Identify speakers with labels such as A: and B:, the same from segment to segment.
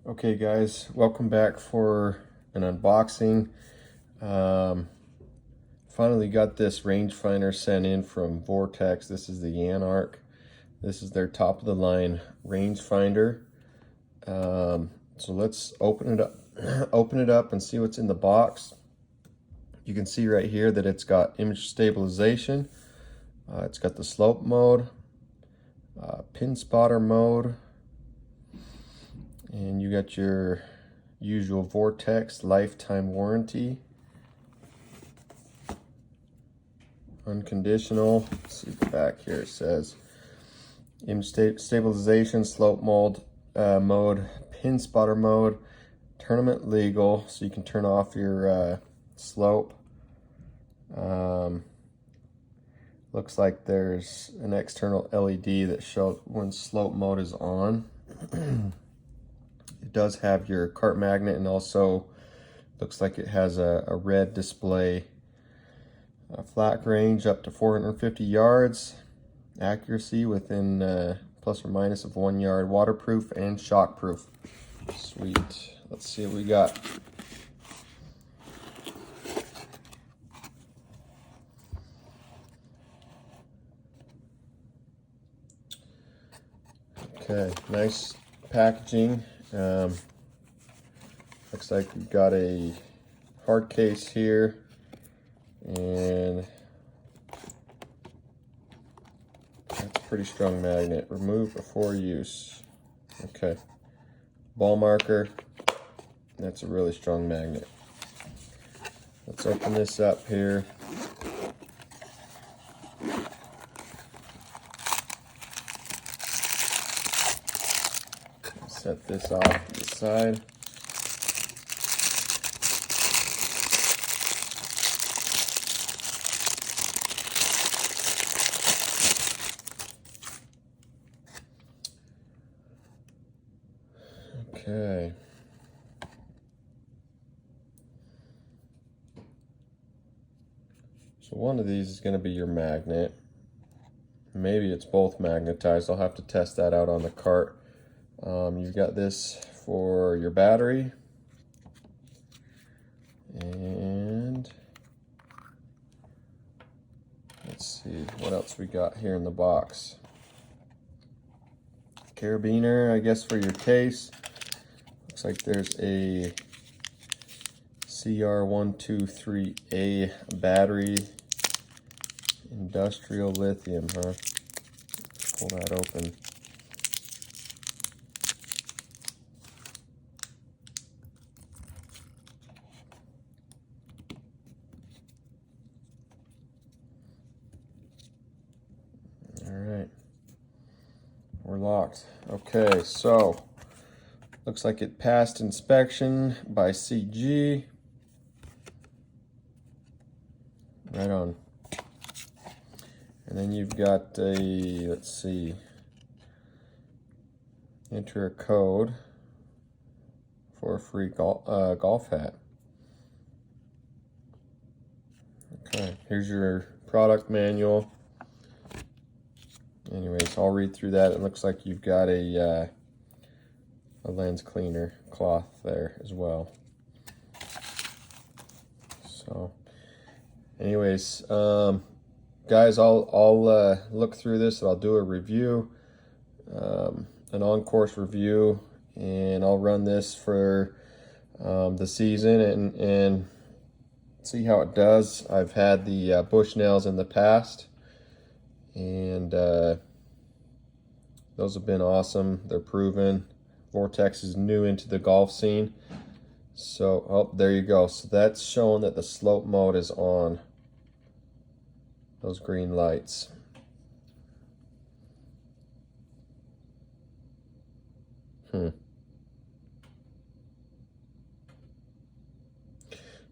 A: Okay guys, welcome back for an unboxing. Finally got this rangefinder sent in from Vortex. This is the Anarch. This is their top of the line rangefinder. So let's open it up open it up and see what's in the box. You can see right here that it's got image stabilization. It's got the slope mode, pin spotter mode, and you got your usual Vortex lifetime warranty. Unconditional. Let's see the back here. It says image stabilization, slope mode, pin spotter mode, tournament legal, so you can turn off your slope. Looks like there's an external LED that shows when slope mode is on. It does have your cart magnet, and also looks like it has a red display. Flat range up to 450 yards. Accuracy within plus or minus of 1 yard. Waterproof and shockproof. Sweet. Let's see what we got. Okay, nice packaging. Looks like we've got a hard case here, and that's a pretty strong magnet. Remove before use. Okay, ball marker. That's a really strong magnet. Let's open this up here. Set this off to the side. Okay. So one of these is going to be your magnet. Maybe it's both magnetized. I'll have to test that out on the cart. You've got this for your battery, and let's see what else we got here in the box. Carabiner, I guess, for your case. Looks like there's a CR123A battery, industrial lithium, huh? Pull that open. All right, we're locked. Okay, so looks like it passed inspection by CG. Right on. And then you've got a, let's see, enter a code for a free golf hat. Okay, here's your product manual. Anyways, I'll read through that. It looks like you've got a lens cleaner cloth there as well. So anyways, guys, I'll look through this and I'll do a review, an on-course review, and I'll run this for the season and see how it does. I've had the Bushnells in the past, and those have been awesome. They're proven. Vortex is new into the golf scene. So, oh, there you go. So that's showing that the slope mode is on. Those green lights.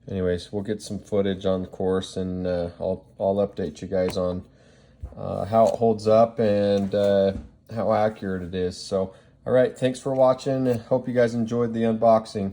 A: Anyways, we'll get some footage on the course, and I'll update you guys on how it holds up and how accurate it is. So, all right, thanks for watching. Hope you guys enjoyed the unboxing.